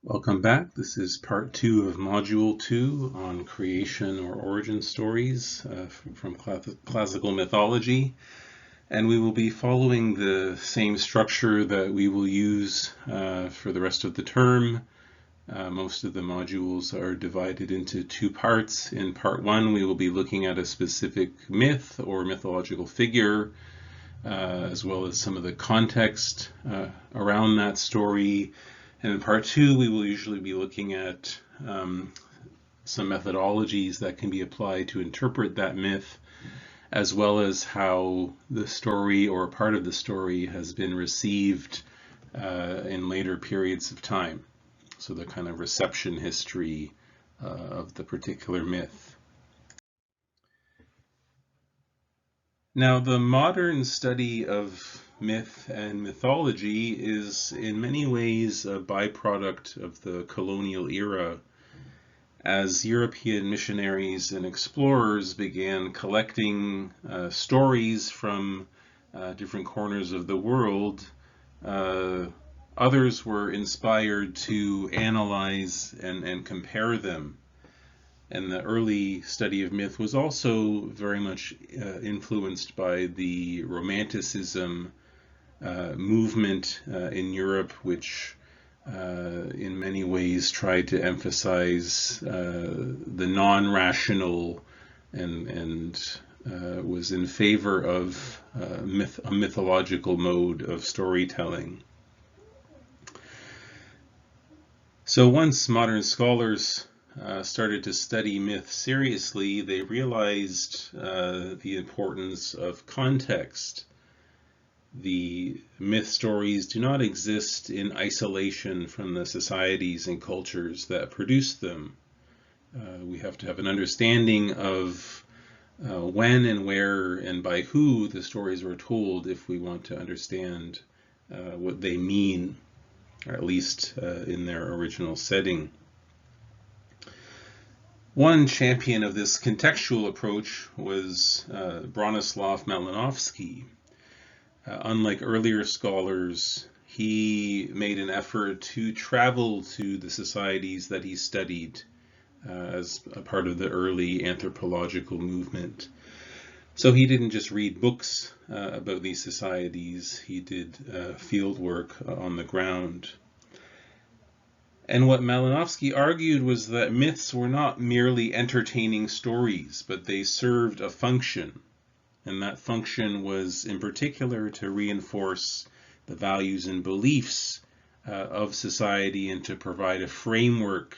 Welcome back. This is part 2 of Module 2 on creation or origin stories from classical mythology. And we will be following the same structure that we will use for the rest of the term. Most of the modules are divided into 2 parts. In part 1, we will be looking at a specific myth or mythological figure, as well as some of the context around that story. And in part 2, we will usually be looking at some methodologies that can be applied to interpret that myth, as well as how the story or a part of the story has been received in later periods of time. So the kind of reception history of the particular myth. Now, the modern study of myth and mythology is in many ways a byproduct of the colonial era, as European missionaries and explorers began collecting stories from different corners of the world. Others were inspired to analyze and compare them. And the early study of myth was also very much influenced by the Romanticism movement in Europe, which in many ways tried to emphasize the non-rational and was in favor of a mythological mode of storytelling. So once modern scholars started to study myth seriously, they realized the importance of context. The myth stories do not exist in isolation from the societies and cultures that produce them. We have to have an understanding of when and where and by who the stories were told if we want to understand what they mean, or at least in their original setting. One champion of this contextual approach was Bronislaw Malinowski. Unlike earlier scholars, he made an effort to travel to the societies that he studied as a part of the early anthropological movement. So he didn't just read books about these societies, he did field work on the ground. And what Malinowski argued was that myths were not merely entertaining stories, but they served a function. And that function was in particular to reinforce the values and beliefs of society and to provide a framework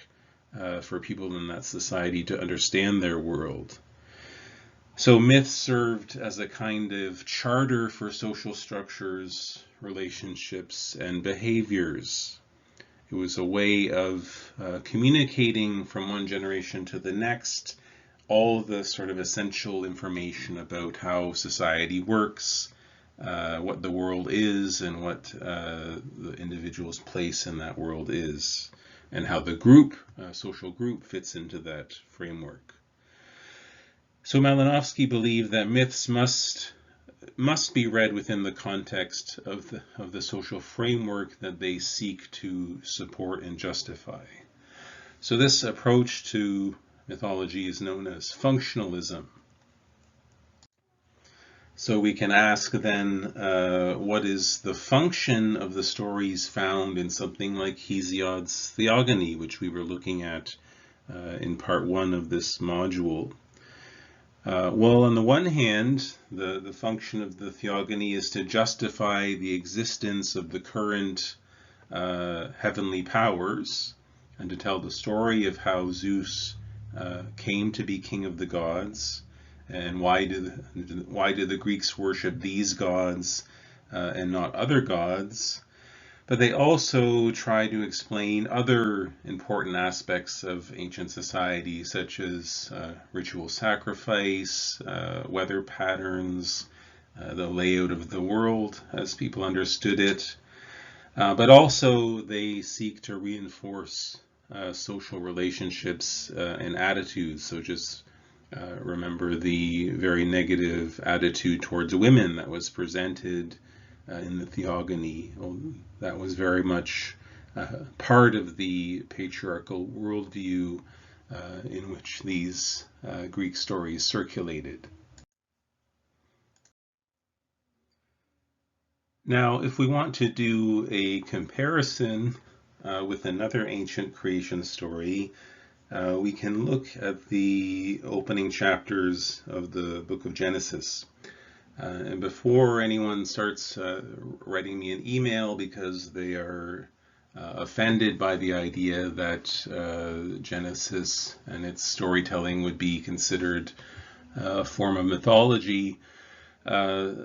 for people in that society to understand their world. So myths served as a kind of charter for social structures, relationships, and behaviors. It was a way of communicating from one generation to the next all the sort of essential information about how society works, what the world is, and what the individual's place in that world is, and how the group, social group, fits into that framework. So Malinowski believed that myths must be read within the context of the social framework that they seek to support and justify. So this approach to mythology is known as functionalism. So we can ask then, what is the function of the stories found in something like Hesiod's Theogony, which we were looking at in part 1 of this module? Well, on the one hand, the function of the Theogony is to justify the existence of the current heavenly powers and to tell the story of how Zeus came to be king of the gods and why did the Greeks worship these gods and not other gods. But they also try to explain other important aspects of ancient society, such as ritual sacrifice, weather patterns, the layout of the world as people understood it. But also they seek to reinforce social relationships and attitudes. So just remember the very negative attitude towards women that was presented in the Theogony. Well, that was very much part of the patriarchal worldview in which these Greek stories circulated. Now, if we want to do a comparison with another ancient creation story, we can look at the opening chapters of the book of Genesis. And before anyone starts writing me an email because they are offended by the idea that Genesis and its storytelling would be considered a form of mythology,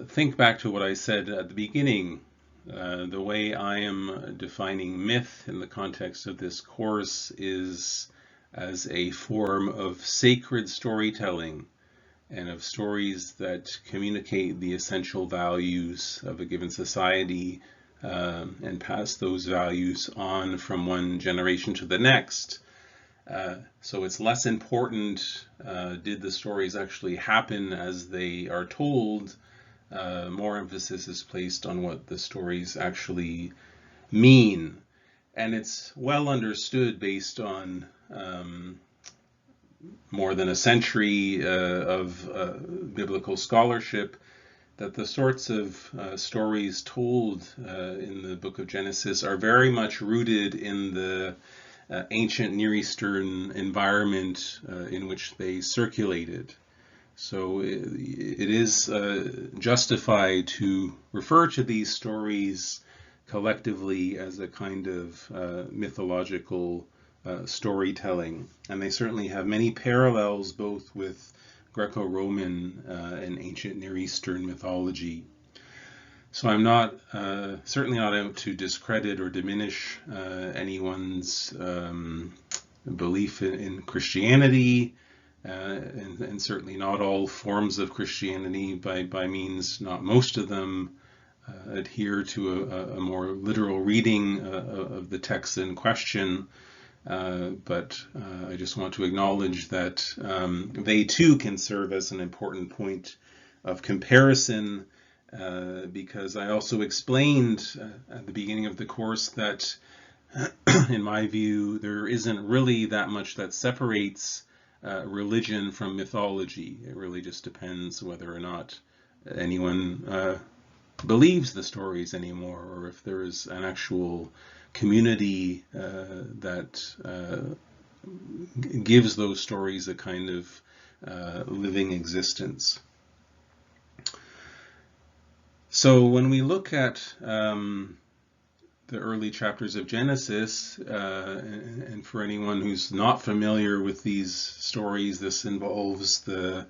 think back to what I said at the beginning. The way I am defining myth in the context of this course is as a form of sacred storytelling and of stories that communicate the essential values of a given society and pass those values on from one generation to the next. So it's less important, did the stories actually happen as they are told? More emphasis is placed on what the stories actually mean. And it's well understood based on more than a century of biblical scholarship that the sorts of stories told in the book of Genesis are very much rooted in the ancient Near Eastern environment in which they circulated. So it is justified to refer to these stories collectively as a kind of mythological storytelling. And they certainly have many parallels both with Greco-Roman and ancient Near Eastern mythology. So I'm not certainly not out to discredit or diminish anyone's belief in Christianity, and certainly not all forms of Christianity. By means, not most of them adhere to a more literal reading of the text in question. But I just want to acknowledge that they too can serve as an important point of comparison, because I also explained at the beginning of the course that in my view there isn't really that much that separates religion from mythology. It really just depends whether or not anyone believes the stories anymore, or if there is an actual community that gives those stories a kind of living existence. So when we look at the early chapters of Genesis, and for anyone who's not familiar with these stories, this involves the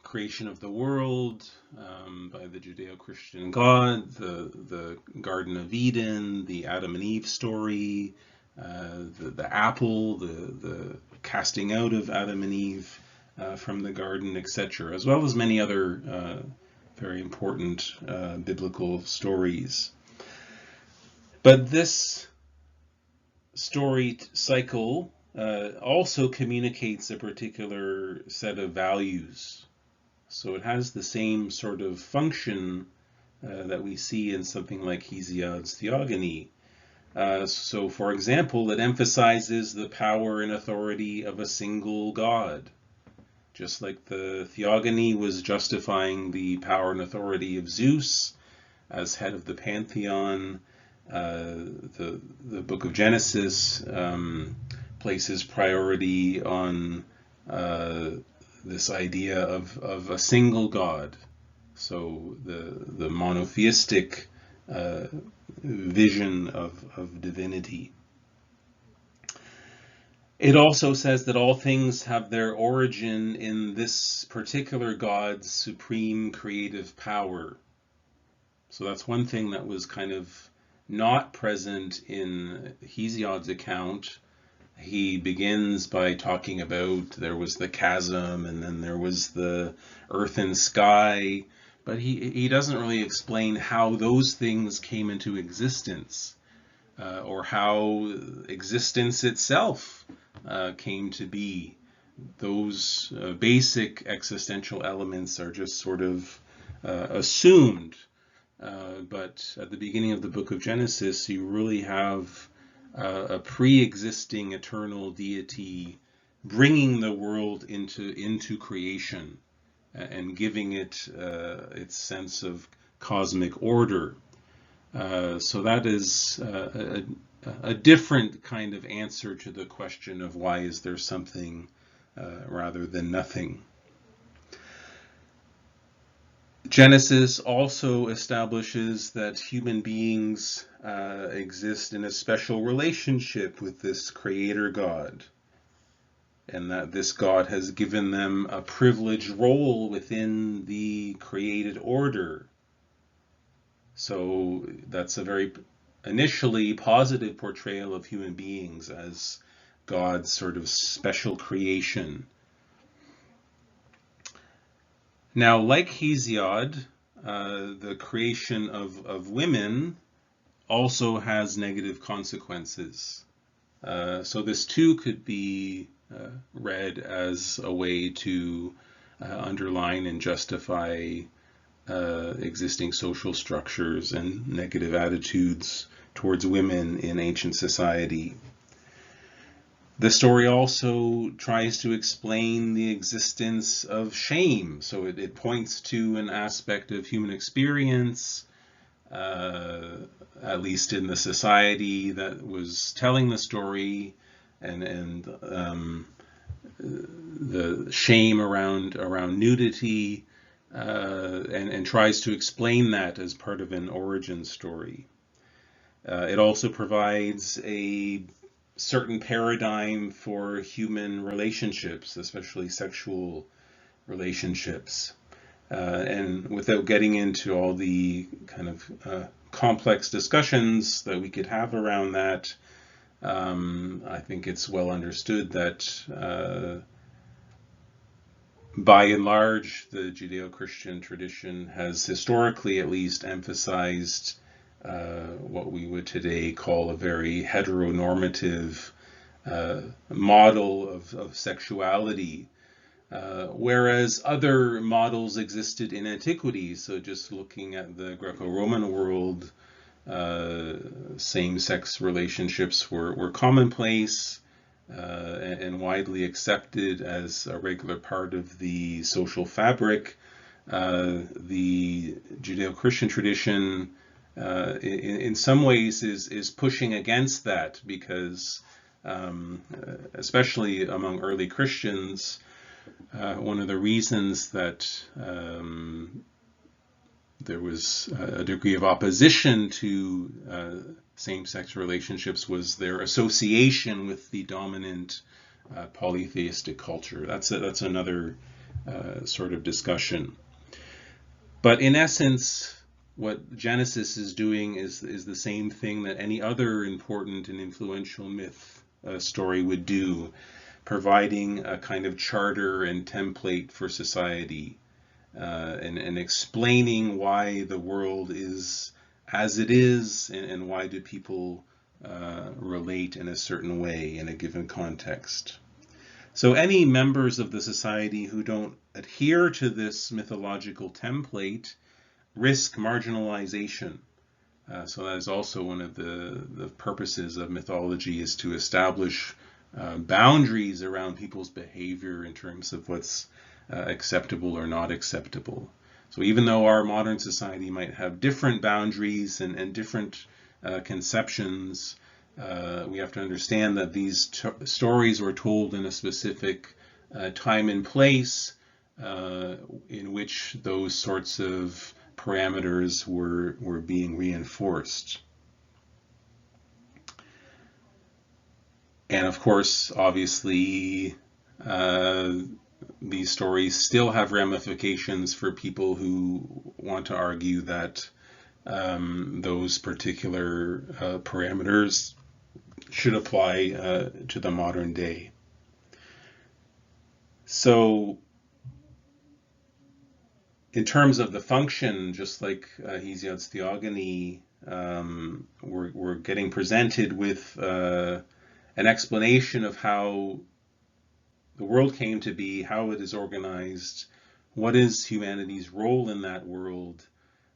creation of the world by the Judeo-Christian God, the Garden of Eden, the Adam and Eve story, the apple, the casting out of Adam and Eve from the garden, etc., as well as many other very important biblical stories. But this story cycle also communicates a particular set of values. So it has the same sort of function that we see in something like Hesiod's Theogony. So, for example, it emphasizes the power and authority of a single God. Just like the Theogony was justifying the power and authority of Zeus as head of the pantheon, the book of Genesis places priority on this idea of a single God. So the monotheistic vision of divinity. It also says that all things have their origin in this particular God's supreme creative power. So that's one thing that was kind of not present in Hesiod's account. He begins by talking about there was the chasm and then there was the earth and sky, but he doesn't really explain how those things came into existence, or how existence itself came to be. Those basic existential elements are just sort of assumed But at the beginning of the book of Genesis, you really have a pre-existing eternal deity bringing the world into creation and giving it its sense of cosmic order. So that is a different kind of answer to the question of why is there something rather than nothing. Genesis also establishes that human beings exist in a special relationship with this Creator God, and that this God has given them a privileged role within the created order. So that's a very initially positive portrayal of human beings as God's sort of special creation. Now, like Hesiod, the creation of women also has negative consequences. So this too could be read as a way to underline and justify existing social structures and negative attitudes towards women in ancient society. The story also tries to explain the existence of shame. So it points to an aspect of human experience, at least in the society that was telling the story, and the shame around nudity, and tries to explain that as part of an origin story. It also provides a certain paradigm for human relationships, especially sexual relationships. And without getting into all the kind of complex discussions that we could have around that, I think it's well understood that by and large, the Judeo-Christian tradition has historically at least emphasized what we would today call a very heteronormative model of sexuality, whereas other models existed in antiquity. So just looking at the Greco-Roman world, same-sex relationships were commonplace and widely accepted as a regular part of the social fabric. The Judeo-Christian tradition in some ways is pushing against that because especially among early Christians, one of the reasons that there was a degree of opposition to same-sex relationships was their association with the dominant polytheistic culture. That's another sort of discussion. But in essence, what Genesis is doing is the same thing that any other important and influential myth story would do, providing a kind of charter and template for society, and explaining why the world is as it is, and why do people relate in a certain way in a given context. So any members of the society who don't adhere to this mythological template risk marginalization. So that is also one of the purposes of mythology, is to establish boundaries around people's behavior in terms of what's acceptable or not acceptable. So even though our modern society might have different boundaries and different conceptions, we have to understand that these stories were told in a specific time and place in which those sorts of parameters were being reinforced. And of course, obviously, these stories still have ramifications for people who want to argue that those particular parameters should apply to the modern day. So in terms of the function, just like Hesiod's Theogony, we're getting presented with an explanation of how the world came to be, how it is organized, what is humanity's role in that world,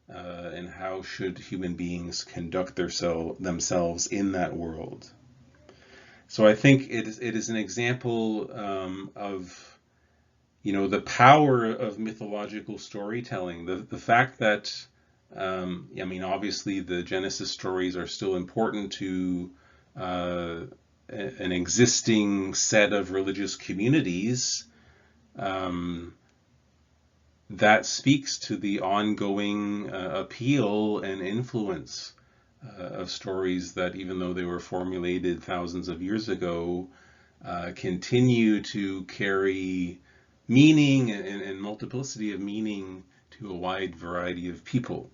and how should human beings conduct themselves in that world. So I think it is an example of the power of mythological storytelling. The fact that I mean, obviously the Genesis stories are still important to an existing set of religious communities. Um, that speaks to the ongoing appeal and influence of stories that, even though they were formulated thousands of years ago, continue to carry meaning and multiplicity of meaning to a wide variety of people.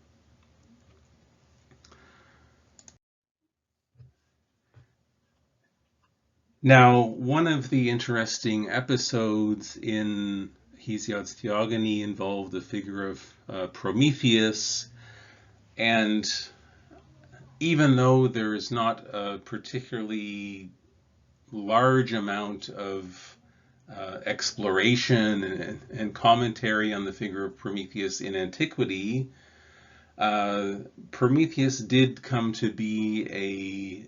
Now, one of the interesting episodes in Hesiod's Theogony involved the figure of Prometheus, and even though there is not a particularly large amount of exploration and commentary on the figure of Prometheus in antiquity, Prometheus did come to be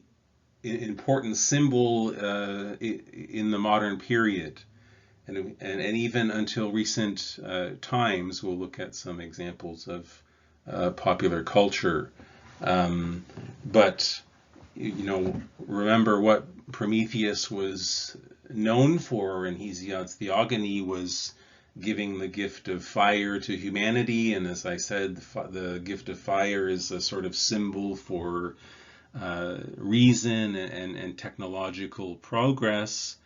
an important symbol in the modern period. And even until recent times, we'll look at some examples of popular culture. But remember what Prometheus was known for in Hesiod's Theogony was giving the gift of fire to humanity. And as I said, the gift of fire is a sort of symbol for reason and technological progress.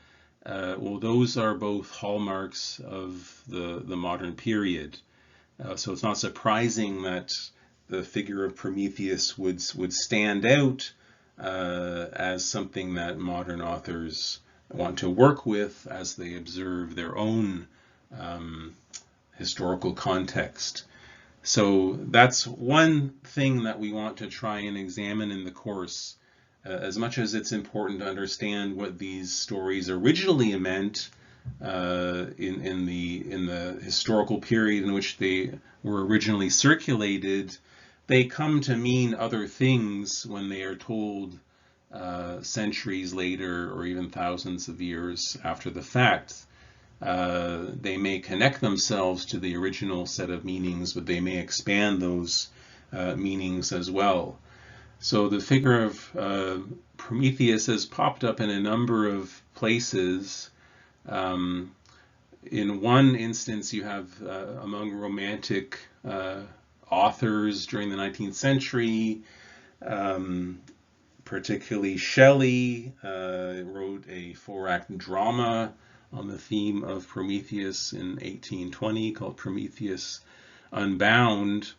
Well, those are both hallmarks of the modern period. So it's not surprising that the figure of Prometheus would stand out as something that modern authors want to work with as they observe their own historical context. So that's one thing that we want to try and examine in the course. As much as it's important to understand what these stories originally meant in the historical period in which they were originally circulated, they come to mean other things when they are told centuries later or even thousands of years after the fact. They may connect themselves to the original set of meanings, but they may expand those meanings as well. So the figure of Prometheus has popped up in a number of places. In one instance, you have among Romantic authors during the 19th century, particularly Shelley wrote a 4-act drama on the theme of Prometheus in 1820 called Prometheus Unbound.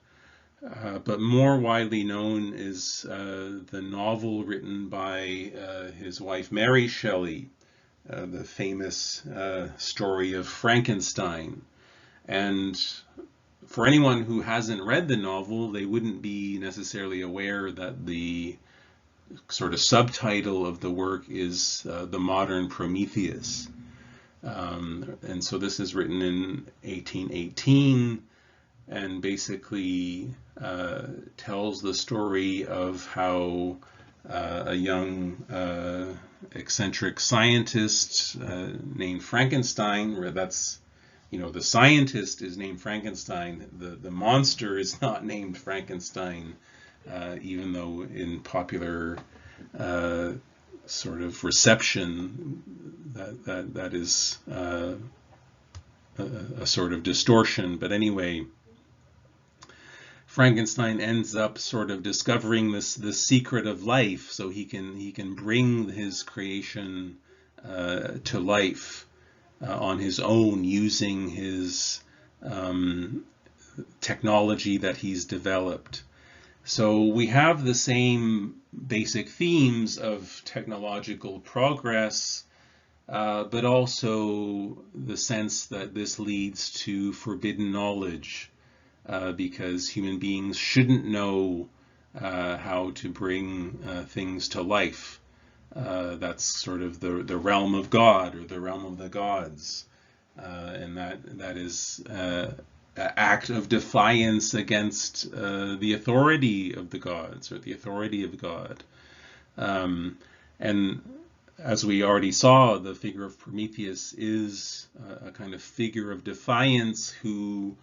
But more widely known is the novel written by his wife Mary Shelley, the famous story of Frankenstein. And for anyone who hasn't read the novel, they wouldn't be necessarily aware that the sort of subtitle of the work is The Modern Prometheus. And so this is written in 1818 and basically tells the story of how a young eccentric scientist named Frankenstein, that's, the scientist is named Frankenstein, the monster is not named Frankenstein, even though in popular sort of reception that is a sort of distortion. But anyway, Frankenstein ends up sort of discovering the secret of life, so he can bring his creation to life on his own using his technology that he's developed. So we have the same basic themes of technological progress, but also the sense that this leads to forbidden knowledge, because human beings shouldn't know how to bring things to life. That's sort of the realm of God or the realm of the gods, and that is act of defiance against the authority of the gods or the authority of God. And as we already saw, the figure of Prometheus is a kind of figure of defiance who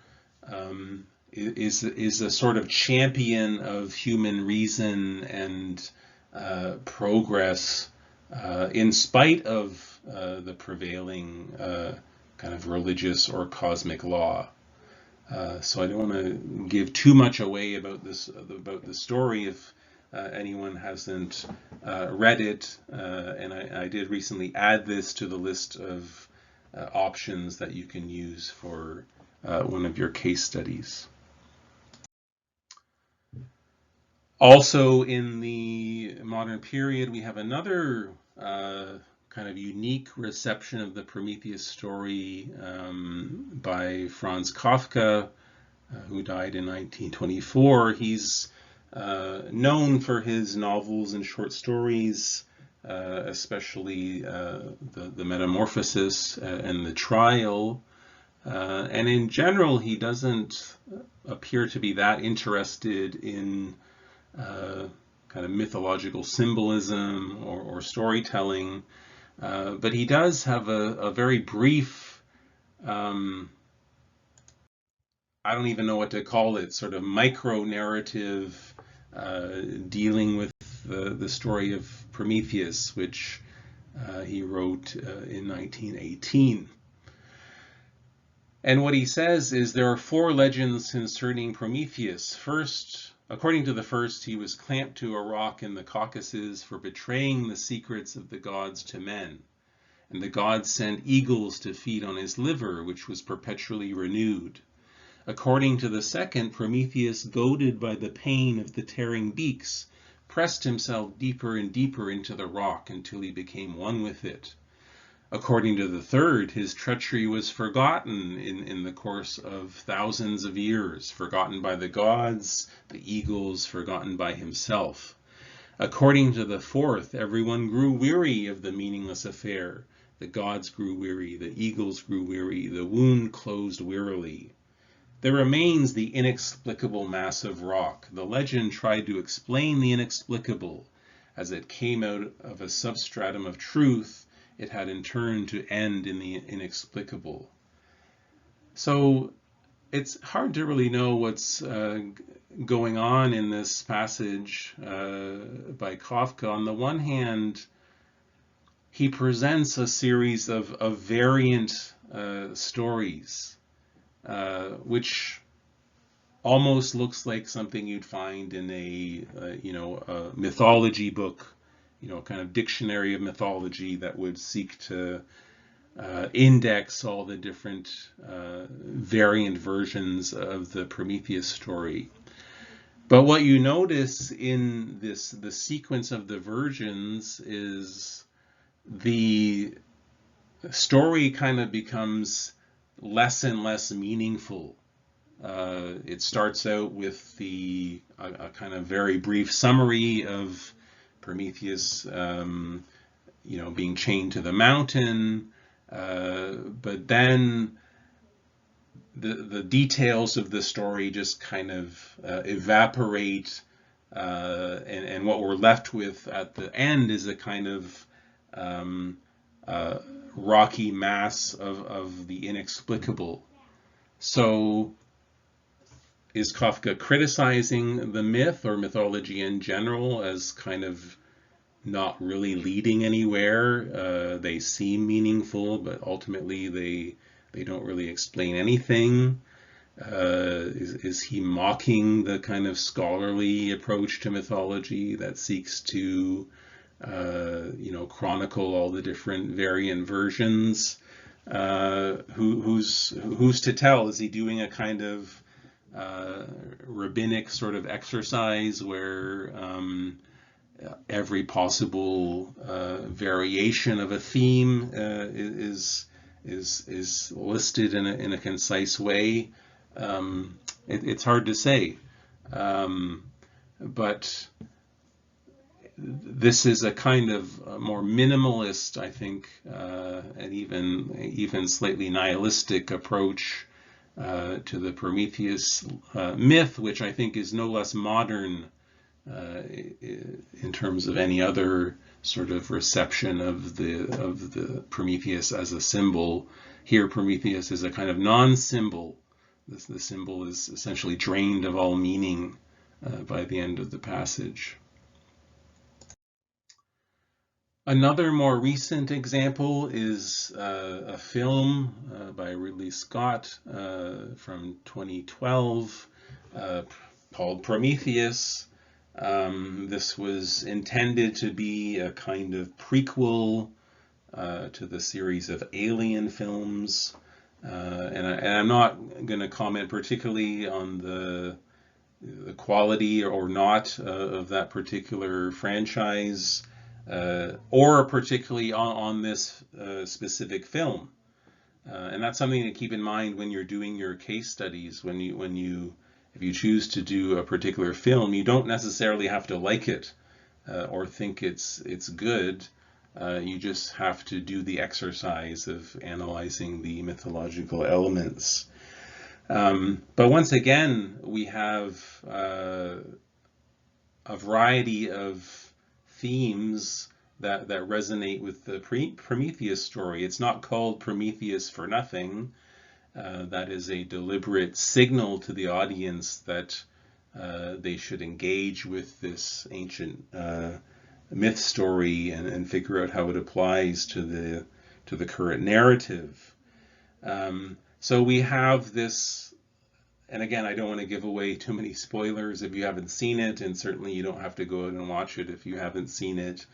is a sort of champion of human reason and progress in spite of the prevailing kind of religious or cosmic law. So I don't want to give too much away about the story if anyone hasn't read it. And I did recently add this to the list of options that you can use for one of your case studies. Also, in the modern period, we have another kind of unique reception of the Prometheus story by Franz Kafka, who died in 1924. He's known for his novels and short stories, especially the Metamorphosis and the Trial. And in general, he doesn't appear to be that interested in kind of mythological symbolism or storytelling, but he does have a very brief, I don't even know what to call it, sort of micro-narrative dealing with the story of Prometheus, which he wrote in 1918. And what he says is there are 4 legends concerning Prometheus. First, according to the first, he was clamped to a rock in the Caucasus for betraying the secrets of the gods to men. And the gods sent eagles to feed on his liver, which was perpetually renewed. According to the second, Prometheus, goaded by the pain of the tearing beaks, pressed himself deeper and deeper into the rock until he became one with it. According to the third, his treachery was forgotten in the course of thousands of years, forgotten by the gods, the eagles, forgotten by himself. According to the fourth, everyone grew weary of the meaningless affair. The gods grew weary, the eagles grew weary, the wound closed wearily. There remains the inexplicable mass of rock. The legend tried to explain the inexplicable. As it came out of a substratum of truth, it had in turn to end in the inexplicable. So it's hard to really know what's going on in this passage by Kafka. On the one hand, he presents a series of variant stories, which almost looks like something you'd find in a mythology book, kind of dictionary of mythology that would seek to index all the different variant versions of the Prometheus story. But what you notice in the sequence of the versions is the story kind of becomes less and less meaningful. It starts out with a kind of very brief summary of Prometheus, being chained to the mountain, but then the details of the story just kind of evaporate, and what we're left with at the end is a kind of rocky mass of the inexplicable. So is Kafka criticizing the myth or mythology in general as kind of not really leading anywhere? They seem meaningful, but ultimately they don't really explain anything. Is he mocking the kind of scholarly approach to mythology that seeks to chronicle all the different variant versions? Who's to tell? Is he doing a kind of rabbinic sort of exercise where every possible variation of a theme is listed in a concise way? It's hard to say, but this is a kind of more minimalist, I think, and even slightly nihilistic approach to the Prometheus myth, which I think is no less modern in terms of any other sort of reception of the Prometheus as a symbol. Here, Prometheus is a kind of non-symbol. The symbol is essentially drained of all meaning by the end of the passage. Another more recent example is a film by Ridley Scott from 2012 called Prometheus. This was intended to be a kind of prequel to the series of Alien films. And I'm not going to comment particularly on the quality or not of that particular franchise, or particularly on this specific film. And that's something to keep in mind when you're doing your case studies. If you choose to do a particular film, you don't necessarily have to like it or think it's good. You just have to do the exercise of analyzing the mythological elements. But once again, we have a variety of themes that resonate with the Prometheus story. It's not called Prometheus for nothing. That is a deliberate signal to the audience that they should engage with this ancient myth story and figure out how it applies to the current narrative. So we have this, and again, I don't want to give away too many spoilers if you haven't seen it, and certainly you don't have to go out and watch it if you haven't seen it.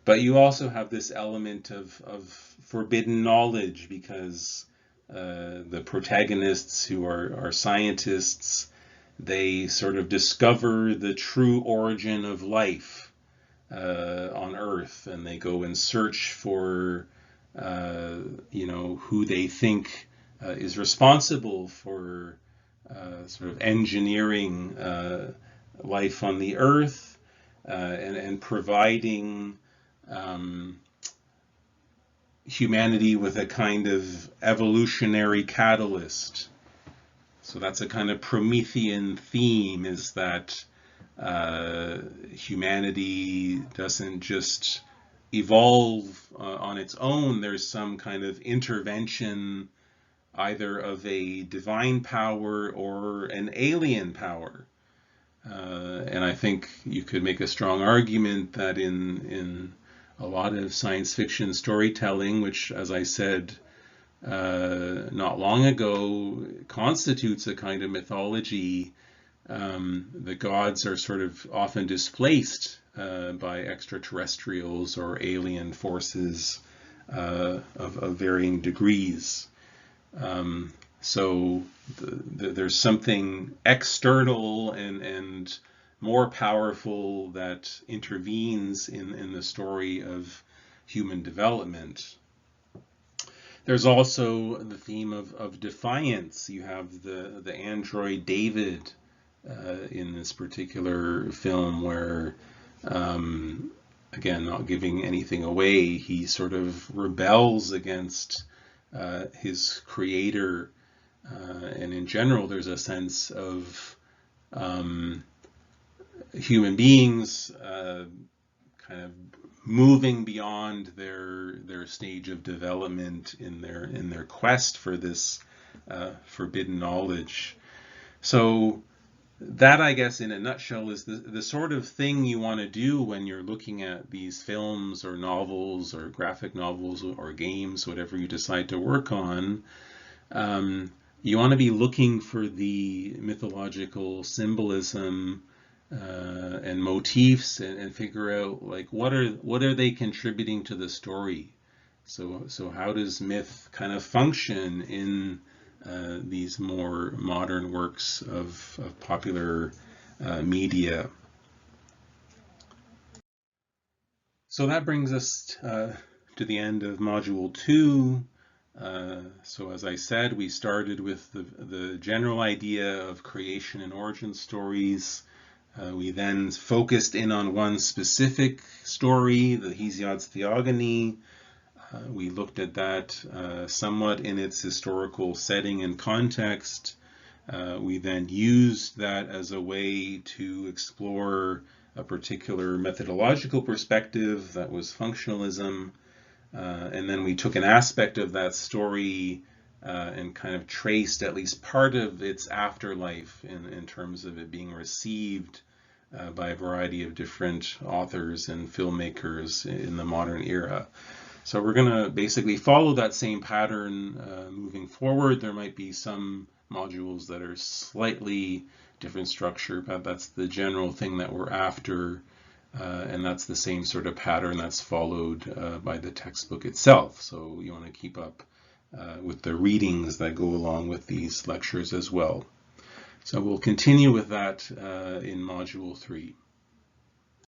But you also have this element of forbidden knowledge, because the protagonists, who are scientists, they sort of discover the true origin of life on Earth, and they go and search for who they think is responsible for sort of engineering life on the Earth and providing humanity with a kind of evolutionary catalyst. So that's a kind of Promethean theme, is that humanity doesn't just evolve on its own. There's some kind of intervention, either of a divine power or an alien power. And I think you could make a strong argument that in a lot of science fiction storytelling, which, as I said not long ago, constitutes a kind of mythology, the gods are sort of often displaced by extraterrestrials or alien forces of varying degrees. So there's something external and more powerful that intervenes in the story of human development. There's also the theme of defiance. You have the android David in this particular film, where, again, not giving anything away, he sort of rebels against his creator. And in general, there's a sense of human beings kind of moving beyond their stage of development in their quest for this forbidden knowledge. So that, I guess, in a nutshell, is the sort of thing you want to do when you're looking at these films or novels or graphic novels or games, whatever you decide to work on. You want to be looking for the mythological symbolism and motifs, and figure out, like, what are they contributing to the story. So how does myth kind of function in these more modern works of popular media? So that brings us to the end of Module 2. So as I said, we started with the general idea of creation and origin stories. We then focused in on one specific story, the Hesiod's Theogony. We looked at that somewhat in its historical setting and context. We then used that as a way to explore a particular methodological perspective that was functionalism. And then we took an aspect of that story and kind of traced at least part of its afterlife in terms of it being received by a variety of different authors and filmmakers in the modern era. So we're going to basically follow that same pattern moving forward. There might be some modules that are slightly different structure, but that's the general thing that we're after. And that's the same sort of pattern that's followed by the textbook itself. So you want to keep up with the readings that go along with these lectures as well. So we'll continue with that in Module 3.